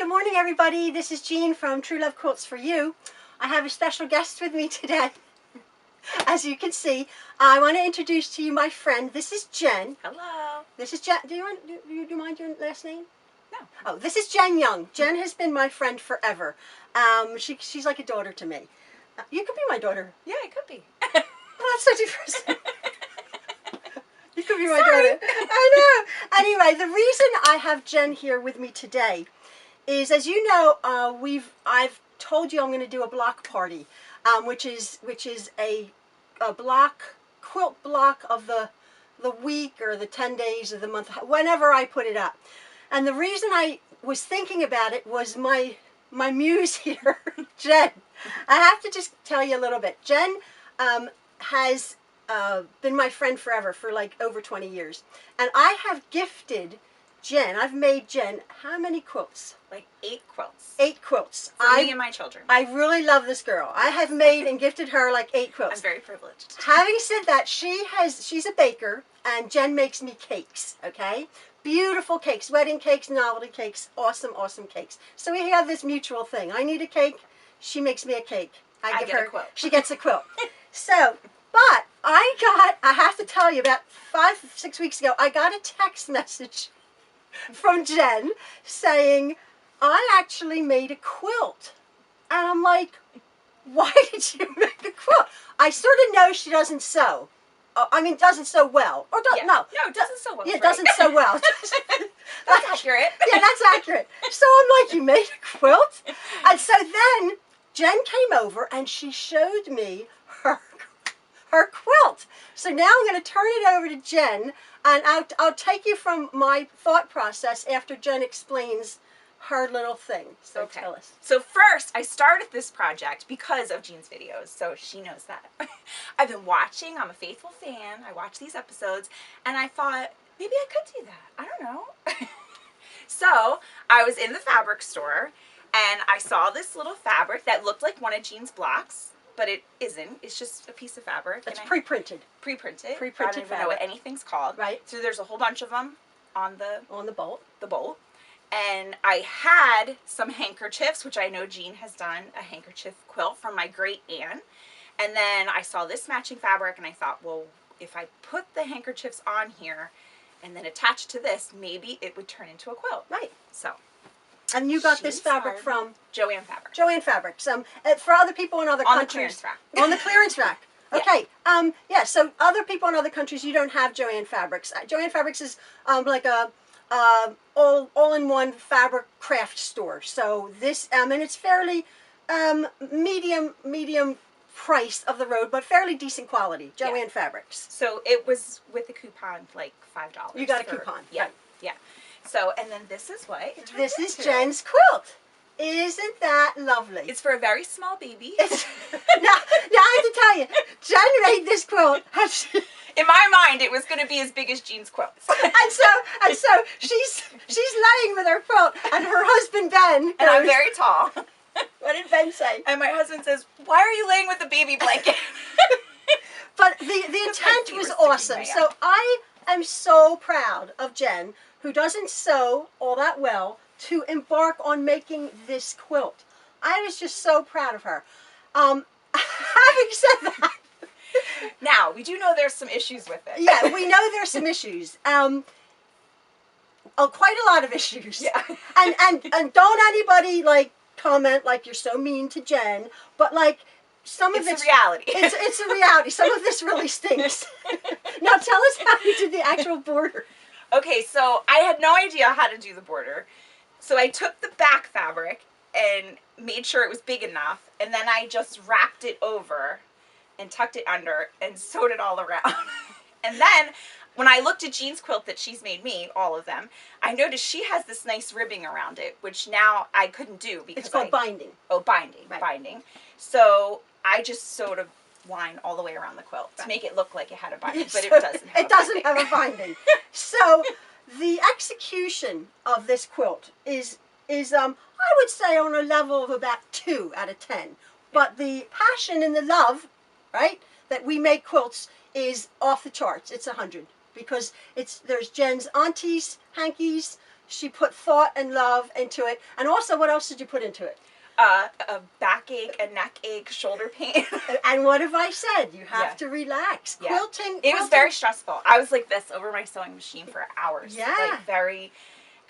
Good morning, everybody. This is Jean from True Love Quilts for You. I have a special guest with me today. As you can see, I want to introduce to you my friend. This is Jen. Hello. This is Jen. Do you mind your last name? No. Oh, this is Jen Young. Jen has been my friend forever. She's like a daughter to me. You could be my daughter. Yeah, it could be. Oh, that's so depressing. You could be my daughter. I know. Anyway, the reason I have Jen here with me today is, as you know, I've told you I'm going to do a block party, which is a quilt block of the week or the 10 days of the month, whenever I put it up. And the reason I was thinking about it was my muse here, Jen. I have to just tell you a little bit. Jen has been my friend forever, for like over 20 years. And I have gifted Jen, I've made Jen, how many quilts? Like 8 quilts. 8 quilts. For me and my children. I really love this girl. I have made and gifted her like 8 quilts. I'm very privileged. Having said that, she's a baker, and Jen makes me cakes, okay? Beautiful cakes, wedding cakes, novelty cakes, awesome, awesome cakes. So we have this mutual thing. I need a cake, she makes me a cake. I give her a quilt. She gets a quilt. So, but I have to tell you, about 5-6 weeks ago, I got a text message from Jen saying, I actually made a quilt. And I'm like, why did you make a quilt? I sort of know she doesn't sew. I mean, doesn't sew well. Or Yeah. no. No, it doesn't sew well. Yeah, right. doesn't sew well. That's accurate. Yeah, that's accurate. So I'm like, you made a quilt? And so then Jen came over and she showed me her quilt. So now I'm going to turn it over to Jen, and I'll take you from my thought process after Jen explains her little thing. So Okay. tell us. So first, I started this project because of Jean's videos, so she knows that. I've been watching. I'm a faithful fan. I watch these episodes, and I thought, maybe I could do that. I don't know. So I was in the fabric store, and I saw this little fabric that looked like one of Jean's blocks, but it isn't. It's just a piece of fabric. It's pre-printed. Pre-printed. I Pre-printed don't even know fabric. what anything's called. Right. So there's a whole bunch of them on the bolt. bolt. And I had some handkerchiefs, which I know Jean has done a handkerchief quilt from my great aunt. And then I saw this matching fabric, and I thought, well, if I put the handkerchiefs on here and then attach to this, maybe it would turn into a quilt. Right. So. And you got She this fabric inspired from Joanne Fabric. Joanne Fabrics. For other people in other On the countries. clearance rack. On the clearance rack. Yeah. Okay. Yeah. So other people in other countries, you don't have Joanne Fabrics. Joanne Fabrics is like a all-in-one fabric craft store. So this, and it's fairly medium price of the road, but fairly decent quality. Joanne Fabrics. So it was with a coupon, like $5. You got a coupon. Yeah. Right. Yeah. So, and then this is what it turned This is into. Jen's quilt. Isn't that lovely? It's for a very small baby. Now I have to tell you, Jen made this quilt. In my mind, it was going to be as big as Jean's quilts. and so she's laying with her quilt, and her husband Ben. And I'm very tall. What did Ben say? And my husband says, "Why are you laying with the baby blanket?" But the intent was awesome. So I am so proud of Jen, who doesn't sew all that well, to embark on making this quilt. I was just so proud of her. Having said that, Now, we do know there's some issues with it. yeah, we know there's some issues. Quite a lot of issues. Yeah. And don't anybody like comment like you're so mean to Jen, but like some of It's a reality. It's a reality. Some of this really stinks. Now tell us how you did the actual border. Okay, so I had no idea how to do the border. So I took the back fabric and made sure it was big enough, and then I just wrapped it over and tucked it under and sewed it all around. And then when I looked at Jean's quilt that she's made me, all of them, I noticed she has this nice ribbing around it, which now I couldn't do because It's called binding. Oh, binding, Right. Binding. So I just sewed a line all the way around the quilt to make it look like it had a binding, but it doesn't have It doesn't have a binding. So the execution of this quilt is I would say on a level of about 2 out of 10. But the passion and the love, right, that we make quilts is off the charts. It's 100 because there's Jen's aunties, hankies, She put thought and love into it. And also, what else did you put into it? A backache, a neck ache, shoulder pain. And what have I said? You have to relax. Yeah. Quilting. It was very stressful. I was like this over my sewing machine for hours. Yeah. Like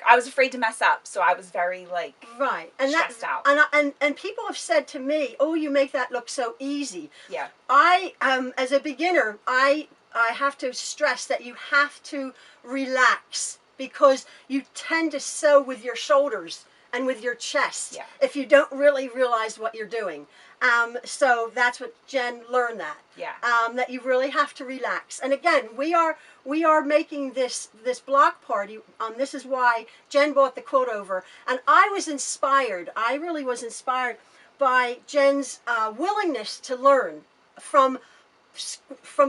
I was afraid to mess up, so I was very like stressed out. And people have said to me, "Oh, you make that look so easy." Yeah. I as a beginner, I have to stress that you have to relax because you tend to sew with your shoulders and with your chest if you don't really realize what you're doing. So that's what Jen learned that. Yeah. That you really have to relax. And again, we are making this block party. This is why Jen brought the quilt over, and I was inspired. I really was inspired by Jen's willingness to learn from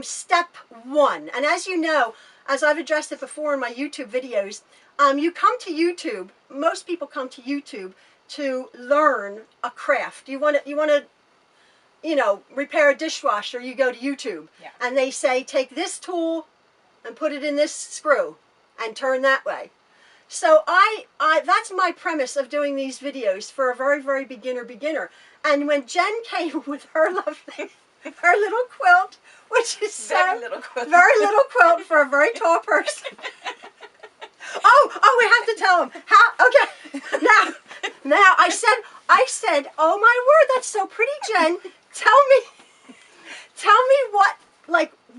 step one. And as you know, as I've addressed it before in my YouTube videos, you come to YouTube. Most people come to YouTube to learn a craft. You want to, repair a dishwasher. You go to YouTube, and they say take this tool and put it in this screw and turn that way. So I that's my premise of doing these videos for a very, very beginner. And when Jen came with her lovely, her little quilt, which is very little quilt for a very tall person. Oh, we have to tell them how. Okay, now I said, oh my word, that's so pretty, Jen. Tell me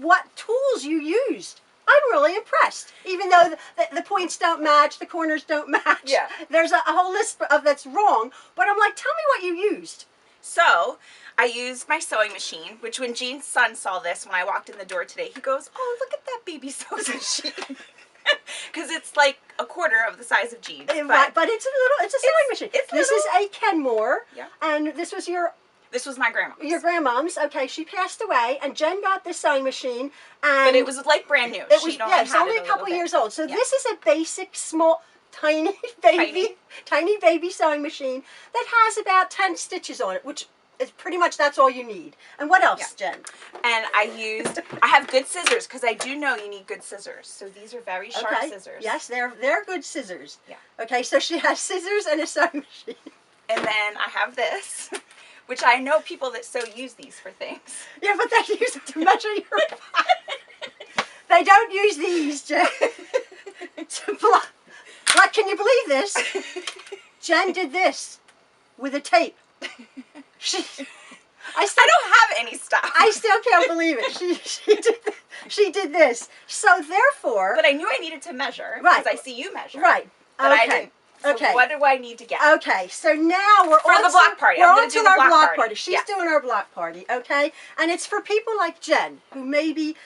what tools you used. I'm really impressed. Even though the points don't match, the corners don't match. Yeah. There's a whole list of that's wrong. But I'm like, tell me what you used. So I used my sewing machine, which when Jean's son saw this when I walked in the door today, he goes, "Oh, look at that baby sewing machine." Because it's like a quarter of the size of Jean's. But it's a sewing machine. This is a Kenmore. Yeah. And this was my grandma's. Your grandmom's. Okay, she passed away, and Jen got this sewing machine. And but it was like brand new. It's only a couple years old. So this is a basic, small, tiny baby sewing machine that has about 10 stitches on it, which is pretty much that's all you need. And what else, Jen? And I have good scissors because I do know you need good scissors. So these are very sharp scissors. Yes, they're good scissors. Yeah. Okay, so she has scissors and a sewing machine. And then I have this, which I know people that sew use these for things. Yeah, but they use it to measure your body. They don't use these, Jen. Like, can you believe this? Jen did this with a tape. I don't have any stuff. I still can't believe it. She did this. So therefore... But I knew I needed to measure. Right. Because I see you measure. Right. But I didn't. So what do I need to get? Okay, so now we're for the block party. We're on to our block party. She's yeah. doing our block party, okay? And it's for people like Jen, who maybe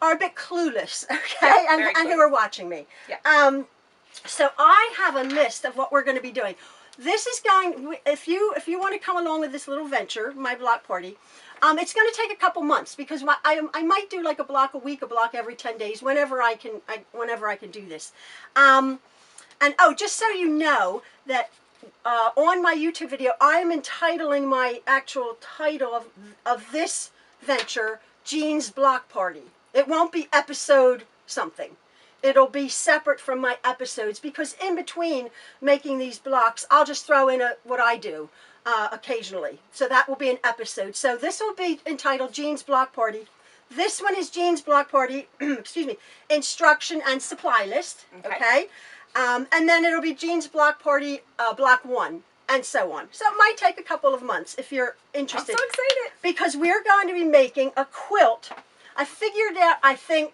are a bit clueless, okay? Yeah, and who are watching me. Yeah. So I have a list of what we're going to be doing. This is going, if you want to come along with this little venture, my block party, it's going to take a couple months because I might do like a block a week, a block every 10 days, whenever I can do this. And oh, just so you know that on my YouTube video, I am entitling my actual title of this venture, Jean's Block Party. It won't be episode something. It'll be separate from my episodes because in between making these blocks, I'll just throw in what I do occasionally. So that will be an episode. So this will be entitled Jean's Block Party. This one is Jean's Block Party, excuse me, instruction and supply list, okay? And then it'll be Jean's Block Party, Block 1, and so on. So it might take a couple of months if you're interested. I'm so excited. Because we're going to be making a quilt. I figured out, I think,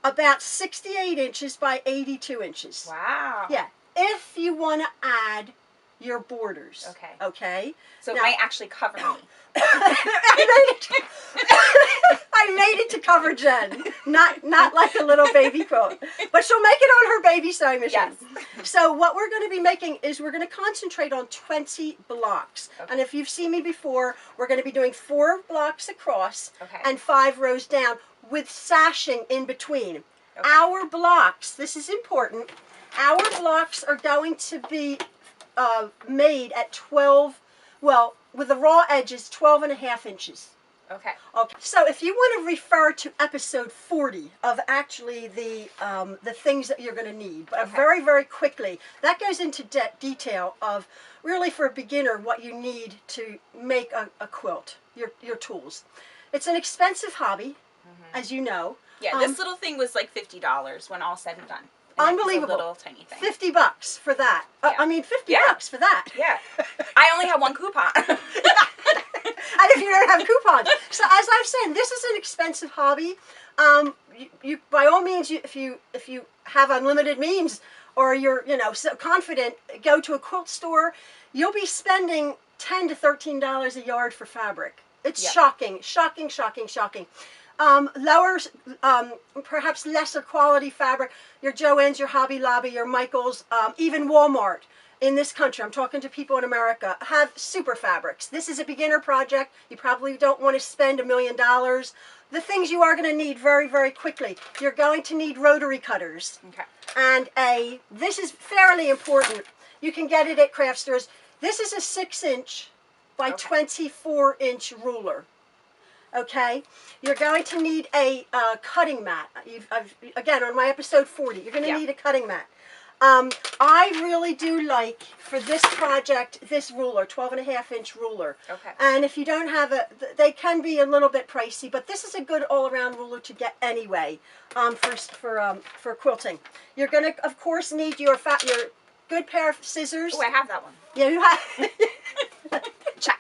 about 68 inches by 82 inches. Wow. Yeah. If you want to add your borders. Okay. Okay? So it might actually cover me. I made it to cover Jen, not like a little baby quilt, but she'll make it on her baby sewing machine. Yes. So what we're going to be making is we're going to concentrate on 20 blocks. Okay. And if you've seen me before, we're going to be doing 4 blocks across and 5 rows down with sashing in between. Okay. Our blocks, this is important, our blocks are going to be made at 12, well, with the raw edges, 12.5 inches. Okay. Okay. So if you want to refer to episode 40 of actually the things that you're going to need, but very, very quickly, that goes into detail of really for a beginner what you need to make a quilt, your tools. It's an expensive hobby, as you know. Yeah, this little thing was like $50 when all said and done. And Unbelievable. It was a little tiny thing. $50 for that. Yeah. I mean, $50 for that. Yeah. I only have one coupon. And if you don't have coupons. So as I've said, this is an expensive hobby. You by all means, if you have unlimited means or you're so confident, go to a quilt store. You'll be spending $10 to $13 a yard for fabric. It's shocking. Lower, perhaps lesser quality fabric. Your Joann's, your Hobby Lobby, your Michaels, even Walmart. In this country, I'm talking to people in America, have super fabrics. This is a beginner project. You probably don't want to spend $1 million. The things you are going to need very, very quickly. You're going to need rotary cutters. Okay. And this is fairly important. You can get it at craft stores. This is a 6-inch by 24-inch ruler. Okay, you're going to need a cutting mat. Again, on my episode 40, you're going to need a cutting mat. I really do like, for this project, this ruler, 12.5-inch ruler. Okay. And if you don't have they can be a little bit pricey, but this is a good all-around ruler to get anyway for quilting. You're going to, of course, need your good pair of scissors. Oh, I have that one. Yeah, you have. Check.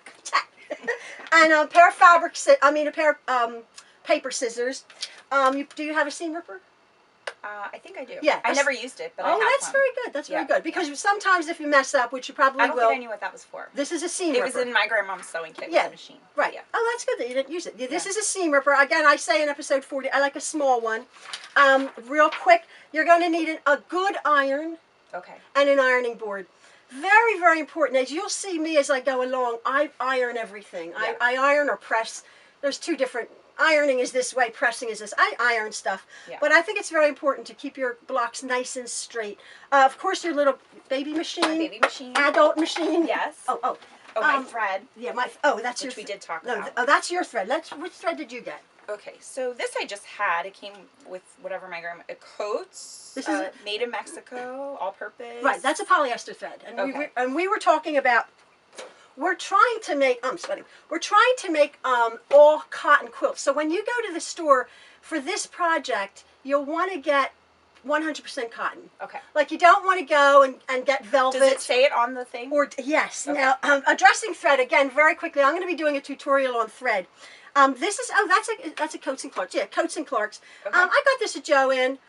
And a pair of a pair of paper scissors. Do you have a seam ripper? I think I do. Yeah. I never used it, but I have that's one. very good. That's very good. Because sometimes if you mess up, which you probably will. I don't think I knew what that was for. This is a seam ripper. It was in my grandmom's sewing kit with the machine. Right. Yeah. Oh, that's good that you didn't use it. This is a seam ripper. Again, I say in episode 40, I like a small one. Real quick, you're going to need a good iron. Okay. And an ironing board. Very, very important. As you'll see me as I go along, I iron everything. Yeah. I iron or press. There's two different. Ironing is this way, pressing is this. I iron stuff. Yeah. But I think it's very important to keep your blocks nice and straight. Of course, your little baby machine. My baby machine. Adult machine. Yes. Oh, my thread. Yeah, that's which we did talk about. Oh, that's your thread. Which thread did you get? Okay, so this I just had. It came with whatever my grandma. Coats. This is made in Mexico, all-purpose. Right, that's a polyester thread, and we were talking about. We're trying to make. I'm sweating. We're trying to make all cotton quilts. So when you go to the store for this project, you'll want to get 100% cotton. Okay. Like you don't want to go and get velvet. Does it say it on the thing? Yes. Okay. Now, addressing thread again very quickly. I'm going to be doing a tutorial on thread. This is that's a Coats and Clarks. Yeah, Coats and Clarks. Okay. I got this at Joann.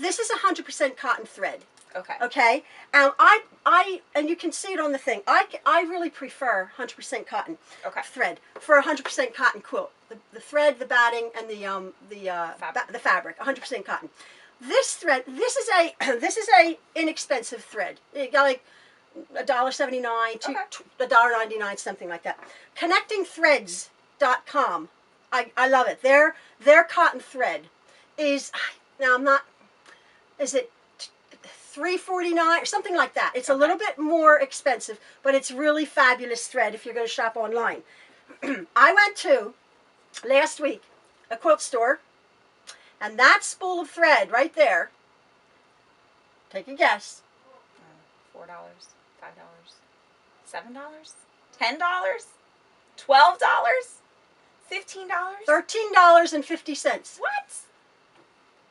This is 100% cotton thread. Okay. Okay. And you can see it on the thing. I really prefer 100% cotton thread for a 100% cotton quilt. The thread, the batting, and the fabric. 100% cotton. This thread. This is a inexpensive thread. You got like $1.79 to $1.99, something like that. ConnectingThreads.com. I love it. Their cotton thread is is it $3.49 or something like that. It's a little bit more expensive, but it's really fabulous thread if you're going to shop online. I went to last week a quilt store, and that spool of thread right there. Take a guess. $4, $5, $7, $10, $12, $15, $13.50. What?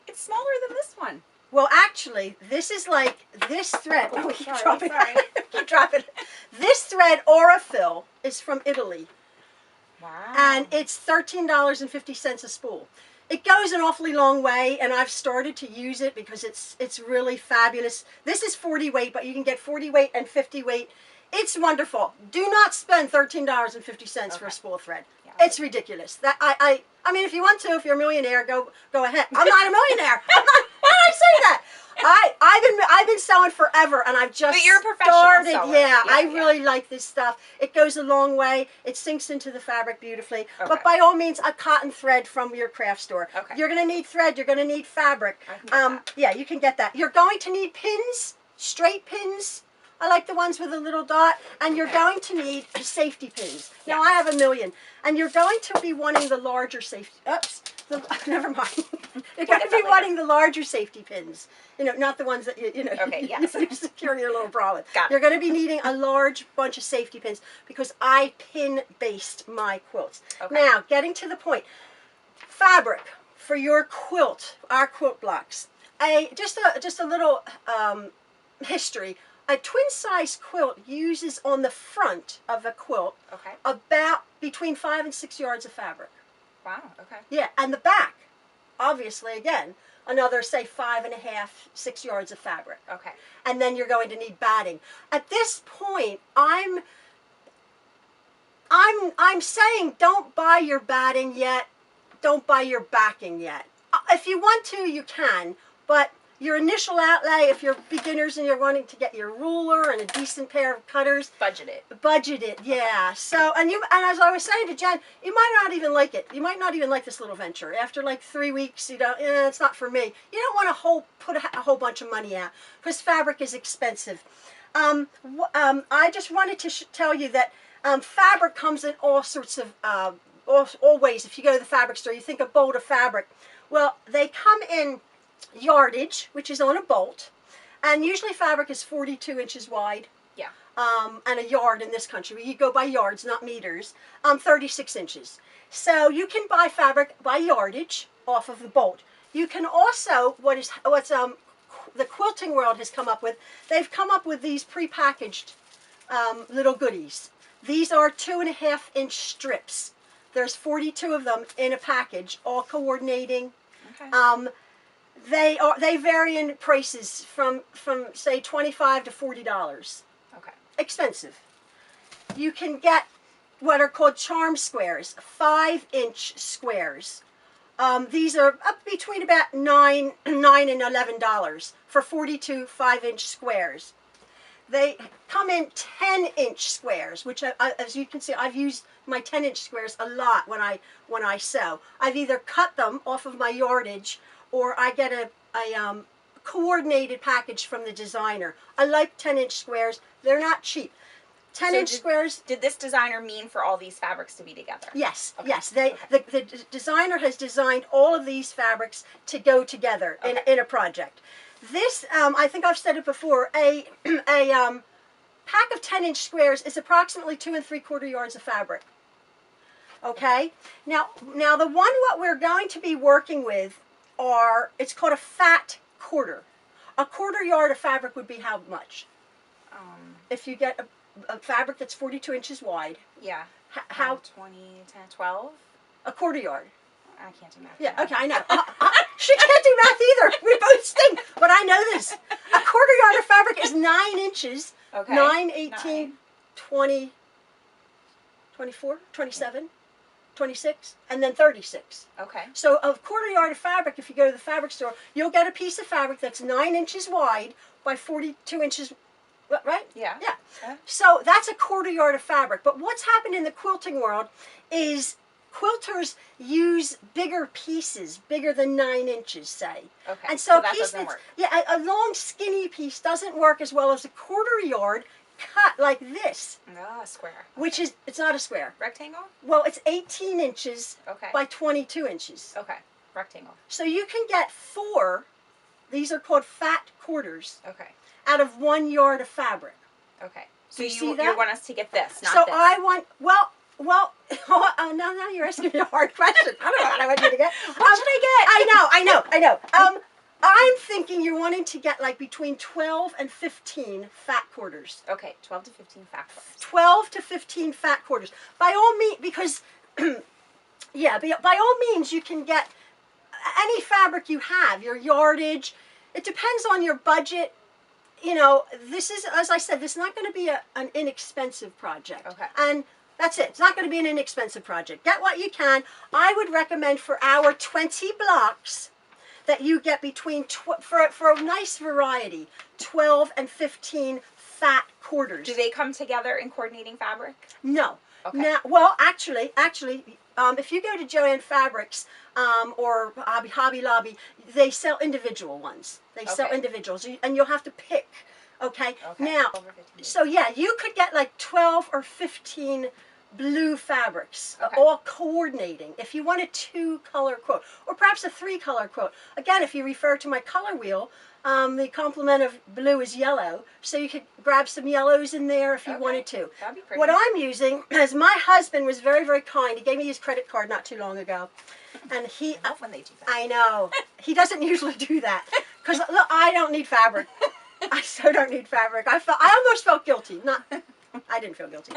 It's smaller than this one. Well, actually, this is like this thread. Oh, keep dropping it. Keep dropping it. This thread, Aurifil, is from Italy. Wow. And it's $13.50 a spool. It goes an awfully long way, and I've started to use it because it's really fabulous. This is 40 weight, but you can get 40 weight and 50 weight. It's wonderful. Do not spend $13.50 for a spool of thread. Yeah, it's ridiculous. That I mean, if you want to, if you're a millionaire, go ahead. I'm not a millionaire. Why did I say that? I've been sewing forever, and I've just But you're a professional started. sewer. Yeah, I really like this stuff. It goes a long way. It sinks into the fabric beautifully. Okay. But by all means, a cotton thread from your craft store. Okay. You're going to need thread. You're going to need fabric. I can get that. Yeah, you can get that. You're going to need pins, straight pins. I like the ones with a little dot. And you're going to need safety pins. Now Yeah. I have a million. And you're going to be wanting the larger safety, never mind. You're going to be wanting the larger safety pins. You know, not the ones that Okay, yes. you secure your little bra with. Got it. You're going to be needing a large bunch of safety pins because I pin-based my quilts. Okay. Now, getting to the point. Fabric for your quilt, our quilt blocks. Just a little history. A twin-size quilt uses on the front of a quilt about between 5 and 6 yards of fabric. Wow, okay. Yeah, and the back, obviously, again, another, say, 5.5, 6 yards of fabric. Okay. And then you're going to need batting. At this point, I'm saying don't buy your batting yet. Don't buy your backing yet. If you want to, you can, but your initial outlay, if you're beginners and you're wanting to get your ruler and a decent pair of cutters, budget it. Budget it, yeah. Okay. So, and as I was saying to Jen, you might not even like it. You might not even like this little venture. After like 3 weeks, you know, it's not for me. You don't want to put a whole bunch of money out because fabric is expensive. I just wanted to tell you that fabric comes in all sorts of all ways. If you go to the fabric store, you think a bolt of fabric. Well, they come in yardage, which is on a bolt, and usually fabric is 42 inches wide. Yeah. And a yard in this country, you go by yards, not meters, 36 inches. So you can buy fabric by yardage off of the bolt. You can also, what's the quilting world has come up with, they've come up with these prepackaged little goodies. These are 2.5-inch strips. There's 42 of them in a package, all coordinating. Okay. They vary in prices from say $25 to $40. Okay. Expensive. You can get what are called charm squares, 5-inch squares. These are up between about $9 and $11 for 42 5-inch squares. They come in 10-inch squares, which as you can see, I've used my 10-inch squares a lot when I sew. I've either cut them off of my yardage, or I get a coordinated package from the designer. I like 10-inch squares. They're not cheap. 10-inch squares. Did this designer mean for all these fabrics to be together? Yes, okay. Yes. The designer has designed all of these fabrics to go together in a project. This, I think I've said it before, a pack of 10-inch squares is approximately 2 3/4 yards of fabric. Okay? Now the one what we're going to be working with it's called a fat quarter. A 1/4 yard of fabric would be how much? If you get a fabric that's 42 inches wide. Yeah. How? 20, 10, 12? A 1/4 yard. I can't do math. Yeah, okay, I know. She can't do math either. We both stink. But I know this. A 1/4 yard of fabric is 9 inches. Okay. 9, 18, 20, 24, 27, 26, and then 36. Okay. So a 1/4 yard of fabric, if you go to the fabric store, you'll get a piece of fabric that's 9 inches wide by 42 inches, right? Yeah. Yeah. So that's a 1/4 yard of fabric. But what's happened in the quilting world is quilters use bigger pieces, bigger than 9 inches, say. Okay. And so that doesn't work. Yeah, a long skinny piece doesn't work as well as a 1/4 yard cut like this. Ah, square. Okay. Which is, it's not a square. Rectangle? Well, it's 18 inches by 22 inches. Okay. Rectangle. So you can get 4, these are called fat quarters, okay, out of 1 yard of fabric. Okay. So you want us to get this, not so this. I want, well, now you're asking me a hard question. I don't know what I want you to get. What should I I know. I'm thinking you're wanting to get like between 12 and 15 fat quarters. Okay, 12 to 15 fat quarters. 12 to 15 fat quarters. By all means, because, yeah, by all means you can get any fabric you have, your yardage. It depends on your budget. You know, this is, as I said, this is not going to be an inexpensive project. Okay. And that's it. It's not going to be an inexpensive project. Get what you can. I would recommend for our 20 blocks that you get between, for a nice variety, 12 and 15 fat quarters. Do they come together in coordinating fabric? No. Okay. Now, well, actually, if you go to Joann Fabrics or Hobby Lobby, they sell individual ones. They sell individuals, and you'll have to pick Okay? Okay. Now, 12 or 15. so yeah, you could get like 12 or 15 blue fabrics, Okay. all coordinating. If you want a 2-color quilt, or perhaps a 3-color quilt. Again, if you refer to my color wheel, the complement of blue is yellow, so you could grab some yellows in there if you wanted to. That'd be pretty. What I'm using is, my husband was very, very kind. He gave me his credit card not too long ago. And he, I love when they do that. I know. He doesn't usually do that. Because, look, I don't need fabric. I so don't need fabric. I almost felt guilty. I didn't feel guilty.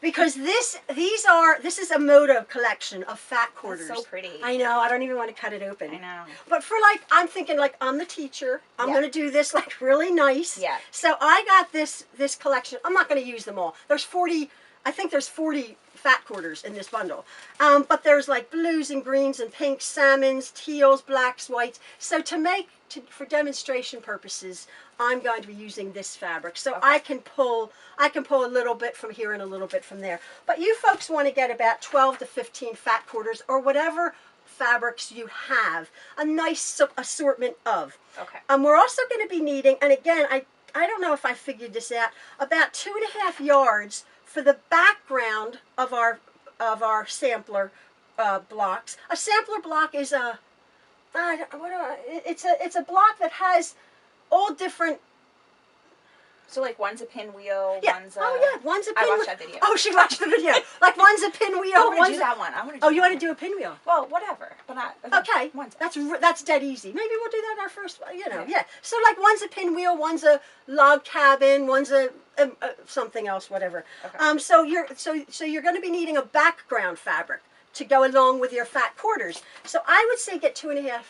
Because this is a Moto collection of fat quarters. That's so pretty. I know. I don't even want to cut it open. I know. But for like, I'm thinking like, I'm the teacher. I'm going to do this like really nice. Yeah. So I got this collection. I'm not going to use them all. There's 40. I think there's 40 fat quarters in this bundle. But there's like blues and greens and pinks, salmons, teals, blacks, whites. So for demonstration purposes, I'm going to be using this fabric. So I can pull a little bit from here and a little bit from there. But you folks want to get about 12 to 15 fat quarters, or whatever fabrics you have, a nice assortment of. Okay. We're also going to be needing, and again, I don't know if I figured this out, about 2.5 yards for the background of our sampler blocks. A sampler block is it's a block that has all different. So like one's a pinwheel, Yeah. one's a... Oh yeah, one's a pinwheel. I watched that video. Oh, she watched the video. Like one's a pinwheel. I want to do that one. I want to. Oh, you want to do a pinwheel? Well, whatever. But okay. One's... That's dead easy. Maybe we'll do that in our first. Yeah. So like one's a pinwheel, one's a log cabin, one's a something else, whatever. Okay. So you're going to be needing a background fabric to go along with your fat quarters. So I would say get 2.5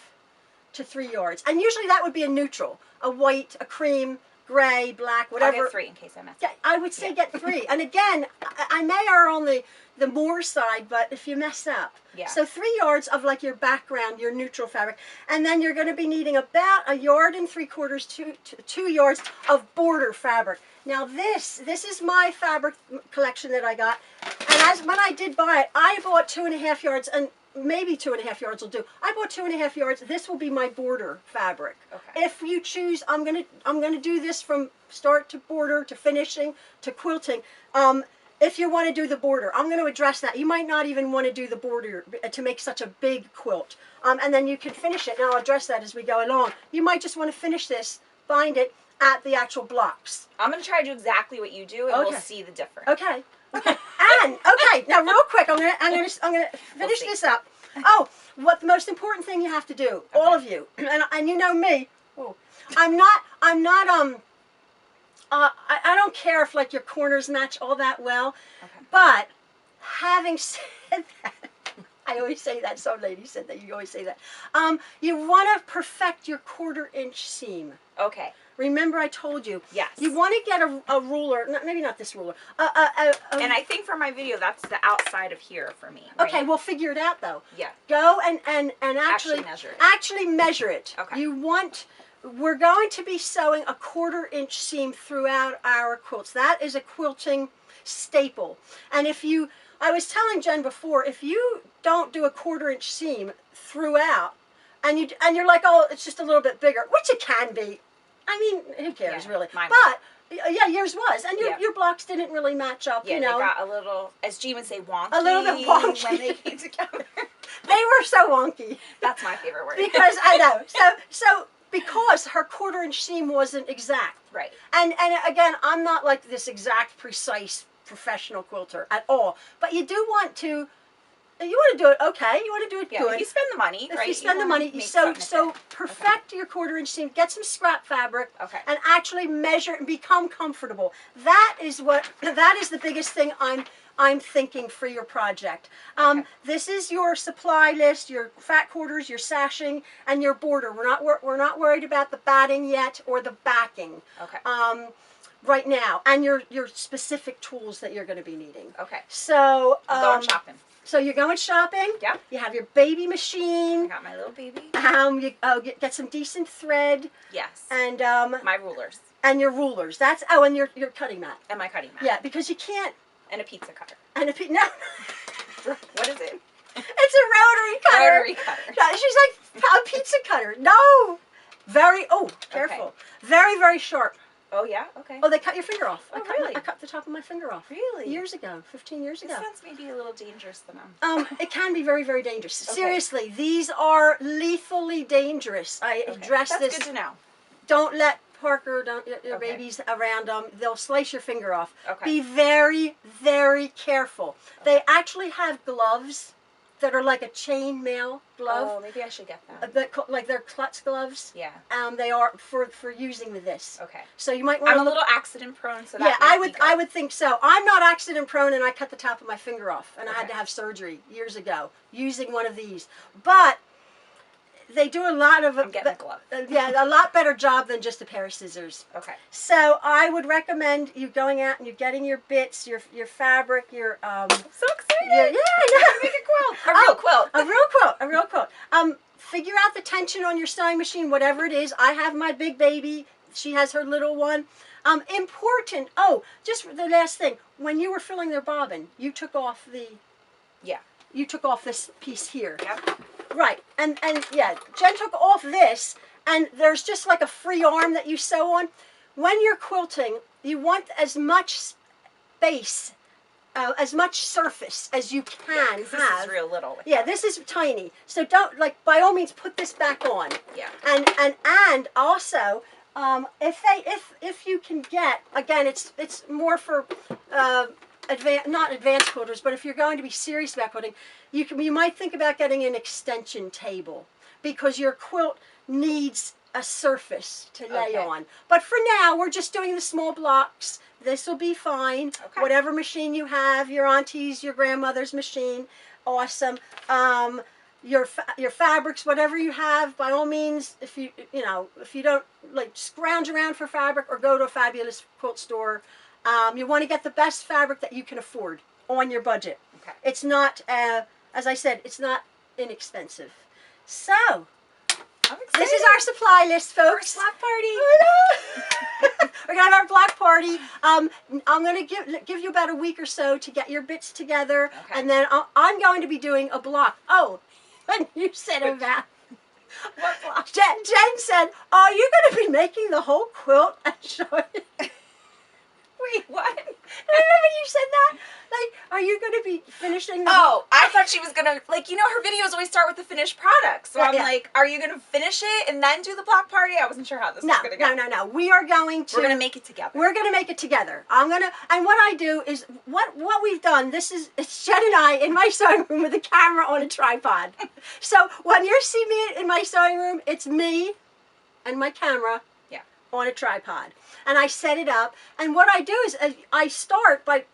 to 3 yards, and usually that would be a neutral, a white, a cream, gray, black, whatever. I'll get 3 in case I mess up. Yeah, I would say get 3. And again, I may err on the more side, but if you mess up. Yeah. So 3 yards of like your background, your neutral fabric, and then you're going to be needing about 1 3/4 to 2 yards of border fabric. Now this is my fabric collection that I got, and when I did buy it, I bought 2.5 yards, and maybe 2.5 yards will do. I bought 2.5 yards. This will be my border fabric. Okay. If you choose, I'm gonna do this from start to border to finishing to quilting. If you want to do the border, I'm going to address that. You might not even want to do the border to make such a big quilt, and then you can finish it. And I'll address that as we go along. You might just want to finish this, bind it at the actual blocks. I'm going to try to do exactly what you do, and we'll see the difference. Okay. And now real quick, I'm gonna finish this up. Oh, what the most important thing you have to do, all of you, and you know me. Oh, I don't care if like your corners match all that well, but having said that, I always say that. Some lady said that. You always say that. You want to perfect your 1/4 inch seam. Okay. Remember I told you. Yes. You want to get a ruler, maybe not this ruler. And I think for my video, that's the outside of here for me. Right? Okay, we'll figure it out though. Yeah. Go and actually measure it. Actually measure it. Okay. We're going to be sewing a 1/4 inch seam throughout our quilts. That is a quilting staple. And I was telling Jen before, if you don't do a 1/4 inch seam throughout, and you're like, oh, it's just a little bit bigger, which it can be. I mean, who cares really? But yeah, yours was, and your blocks didn't really match up. Yeah, you know, they got a little, as G would say, wonky. A little bit wonky when they came together. They were so wonky. That's my favorite word. Because I know. So because her 1/4 inch seam wasn't exact. Right. And again, I'm not like this exact, precise professional quilter at all. But you do want to. You want to do it okay. You want to do it good. If you spend the money, right? If you spend the money, so perfect your 1/4 inch seam. Get some scrap fabric, and actually measure and become comfortable. That is the biggest thing I'm thinking for your project. This is your supply list, your fat quarters, your sashing, and your border. We're not worried about the batting yet or the backing. Okay. Right now, and your specific tools that you're going to be needing. Okay. So I'm going shopping. So you're going shopping. Yeah. You have your baby machine. I got my little baby. You get some decent thread. Yes. And my rulers. And your rulers. And your cutting mat. And my cutting mat. Yeah, because you can't. And a pizza cutter. And no. What is it? It's a rotary cutter. Rotary cutter. No, she's like a pizza cutter. No. Careful. Okay. Very, very sharp. Oh, yeah? Okay. Oh, they cut your finger off. Oh, really? I cut the top of my finger off. Really? Years ago, 15 years ago. This sounds maybe a little dangerous to them. It can be very, very dangerous. Okay. Seriously, these are lethally dangerous. I address That's this. good to know. Don't let Parker, your Okay. babies around them. They'll slice your finger off. Okay. Be very, very careful. Okay. They actually have gloves that are like a chain mail glove. Oh, maybe I should get that. Like they're klutz gloves. Yeah. They are for using this. Okay. So you might want I'm to a little accident prone, so that yeah, might be good. I would think so. I'm not accident prone, and I cut the top of my finger off, and I had Okay. to have surgery years ago using one of these. But they do a lot of I'm getting a glove. yeah, a lot better job than just a pair of scissors. Okay. So I would recommend you going out and you're getting your bits, your fabric, your I'm so excited. yeah, I Make a quilt. A real quilt. a real quilt, a real quilt. Figure out the tension on your sewing machine, whatever it is. I have my big baby. She has her little one. Important. Oh, just the last thing. When you were filling their bobbin, you took off the. Yeah. You took off this piece here. Yep. Right. And yeah, Jen took off this, and there's just like a free arm that you sew on. When you're quilting, you want as much space, as much surface as you can This have. is real little. Yeah, this is tiny. So don't, like, by all means, put this back on. Yeah. And also, if you can get, again, it's more for not advanced quilters, but if you're going to be serious about quilting, you might think about getting an extension table, because your quilt needs a surface to lay on. But for now, we're just doing the small blocks. This will be fine. Okay. Whatever machine you have, your auntie's, your grandmother's machine, awesome. Your fabrics, whatever you have, by all means, if you don't like scrounge around for fabric or go to a fabulous quilt store, you want to get the best fabric that you can afford on your budget. Okay. It's not, as I said, it's not inexpensive. So, I'm excited. this is our supply list, folks. Block party. We're gonna have our block party. I'm gonna give you about a week or so to get your bits together, Okay. and then I'm going to be doing a block. Oh, and you said about What block? Jen said, "Are you going to be making the whole quilt and showing it?" Wait, what? Remember you said that? Like, are you going to be finishing the Oh, I thought she was gonna, like, her videos always start with the finished product. So I'm Yeah. like, are you gonna finish it and then do the block party? I wasn't sure how this was gonna go. No. We are going to. We're gonna make it together. We're gonna make it together. And what I do is what we've done. It's Jen and I in my sewing room with a camera on a tripod. So when you see me in my sewing room, it's me and my camera. Yeah. On a tripod, and I set it up. And what I do is I start by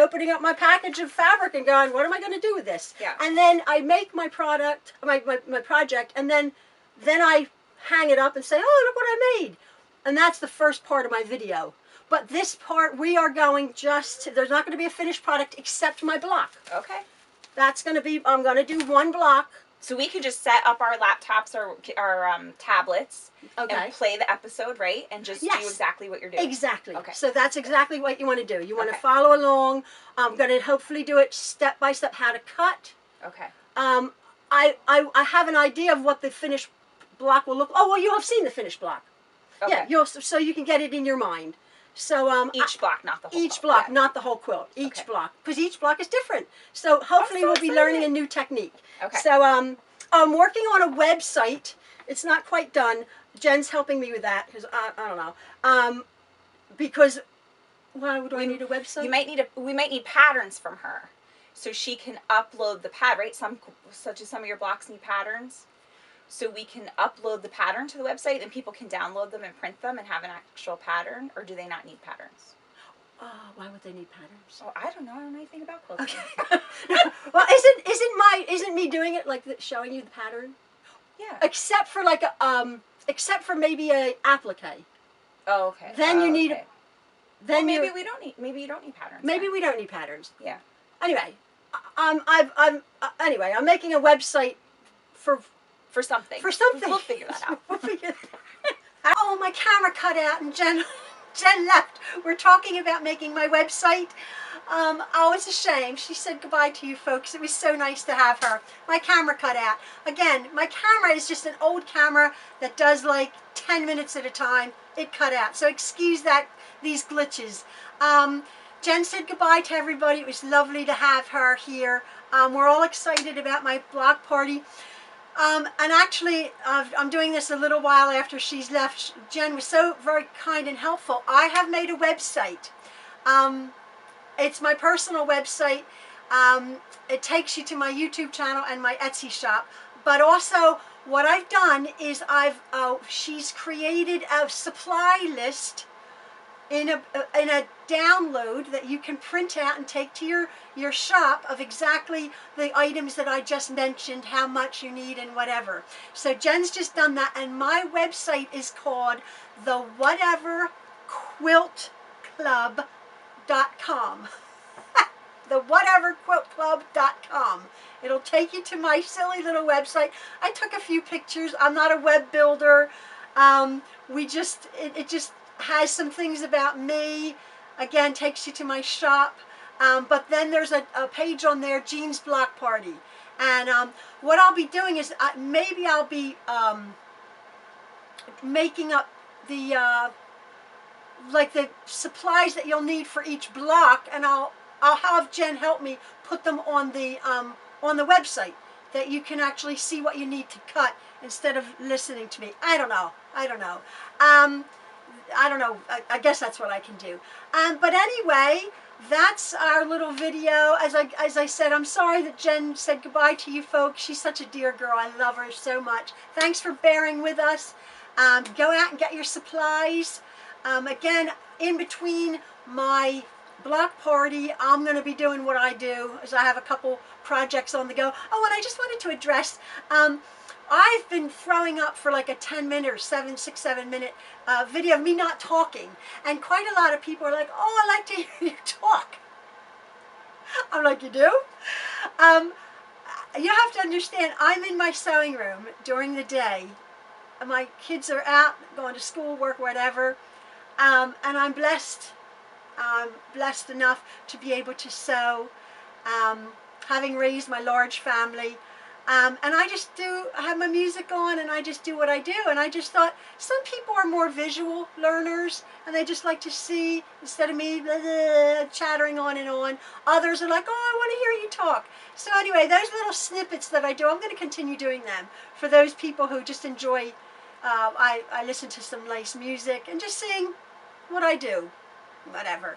opening up my package of fabric and going, what am I going to do with this? Yeah. And then I make my product, my project, and then I hang it up and say, oh, look what I made. And that's the first part of my video. But this part, we are going there's not going to be a finished product except my block. Okay. That's going to be, I'm going to do one block. So we can just set up our laptops or our tablets and play the episode, right? And just do exactly what you're doing. Exactly. Okay. So that's exactly what you want to do. You want to Okay. follow along. I'm going to hopefully do it step by step, how to cut. Okay. I have an idea of what the finished block will look. Oh, well, you have seen the finished block. Okay. Yeah, so you can get it in your mind. So Each block, not the whole each quilt. block, Yeah. not the whole quilt. Each Okay. block, because each block is different. So hopefully so we'll be excited. learning a new technique. Okay. So I'm working on a website. It's not quite done. Jen's helping me with that because I don't know. Because why would I need a website? We might need patterns from her, so she can upload the pad. Right? Such as some of your blocks need patterns. So we can upload the pattern to the website, and people can download them and print them and have an actual pattern, or do they not need patterns? Oh, why would they need patterns? Oh, I don't know. I don't know anything about quilting. Okay. Well, isn't me doing it like showing you the pattern? Yeah. Except for except for maybe a applique. Oh, okay. Then you need. Okay. Then maybe you don't need patterns. Maybe then. we don't need patterns. Yeah. Anyway, I'm making a website for something. For something. We'll figure that out. We'll figure that out. Oh, my camera cut out, and Jen Jen left. We're talking about making my website. Oh, it's a shame. She said goodbye to you folks. It was so nice to have her. My camera cut out. Again, my camera is just an old camera that does like 10 minutes at a time. It cut out. So excuse these glitches. Jen said goodbye to everybody. It was lovely to have her here. We're all excited about my block party. And actually, I'm doing this a little while after she's left. Jen was so very kind and helpful. I have made a website. It's my personal website. It takes you to my YouTube channel and my Etsy shop. But also, what I've done is she's created a supply list in a download that you can print out and take to your shop of exactly the items that I just mentioned, how much you need and whatever. So Jen's just done that, and my website is called thewhateverquiltclub.com. thewhateverquiltclub.com. It'll take you to my silly little website. I took a few pictures. I'm not a web builder. It just has some things about me. Again, takes you to my shop. But then there's a page on there, Jean's Block Party. And what I'll be doing is maybe I'll be making up the like the supplies that you'll need for each block, and I'll have Jen help me put them on the website, that you can actually see what you need to cut instead of listening to me. I don't know. I guess that's what I can do. But anyway, that's our little video. As I said, I'm sorry that Jen said goodbye to you folks. She's such a dear girl. I love her so much. Thanks for bearing with us. Go out and get your supplies. Again, in between my block party, I'm going to be doing what I do, as I have a couple projects on the go. Oh, and I just wanted to address, I've been throwing up for like a 10-minute or 6-7-minute video of me not talking, and quite a lot of people are like, oh, I like to hear you talk. I'm like, you do? You have to understand, I'm in my sewing room during the day. My kids are out going to school, work, whatever, and I'm blessed. Blessed enough to be able to sew, having raised my large family, and I have my music on, and I just do what I do. And I just thought, some people are more visual learners, and they just like to see instead of me blah, blah, chattering on and on. Others are like, oh, I want to hear you talk. So anyway, those little snippets that I do, I'm going to continue doing them for those people who just enjoy. I listen to some nice music and just sing what I do. Whatever.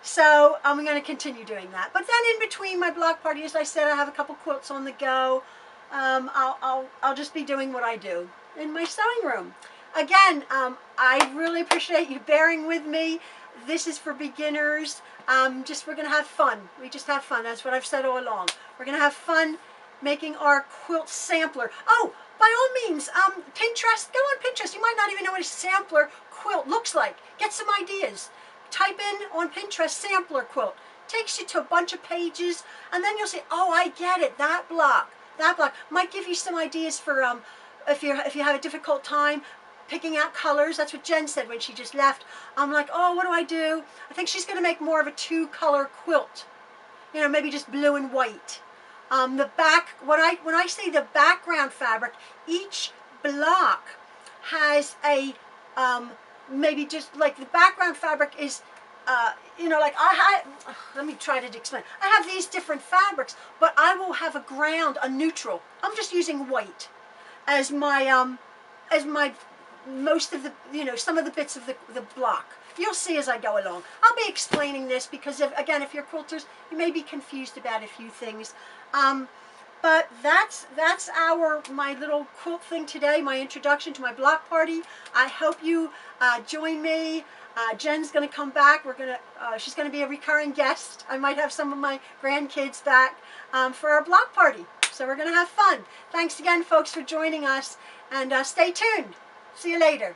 So I'm going to continue doing that. But then in between my block party, as I said, I have a couple quilts on the go. I'll just be doing what I do in my sewing room. Again, I really appreciate you bearing with me. This is for beginners. We're going to have fun. We just have fun. That's what I've said all along. We're going to have fun making our quilt sampler. Oh, by all means, Pinterest, go on Pinterest. You might not even know what a sampler quilt looks like. Get some ideas. Type in on Pinterest sampler quilt. Takes you to a bunch of pages, and then you'll say, oh, I get it, that block might give you some ideas for if you have a difficult time picking out colors. That's what Jen said when she just left. I'm like, oh, what do I do? I think she's going to make more of a 2-color quilt. You know, maybe just blue and white. The back, when I say the background fabric, each block has a maybe just like the background fabric is, you know, like let me try to explain. I have these different fabrics, but I will have a ground, a neutral. I'm just using white as my most of the, you know, some of the bits of the block. You'll see as I go along. I'll be explaining this because, again, if you're quilters, you may be confused about a few things. But that's my little quilt thing today, my introduction to my block party. I hope you join me. Jen's going to come back. She's going to be a recurring guest. I might have some of my grandkids back for our block party. So we're going to have fun. Thanks again, folks, for joining us. And stay tuned. See you later.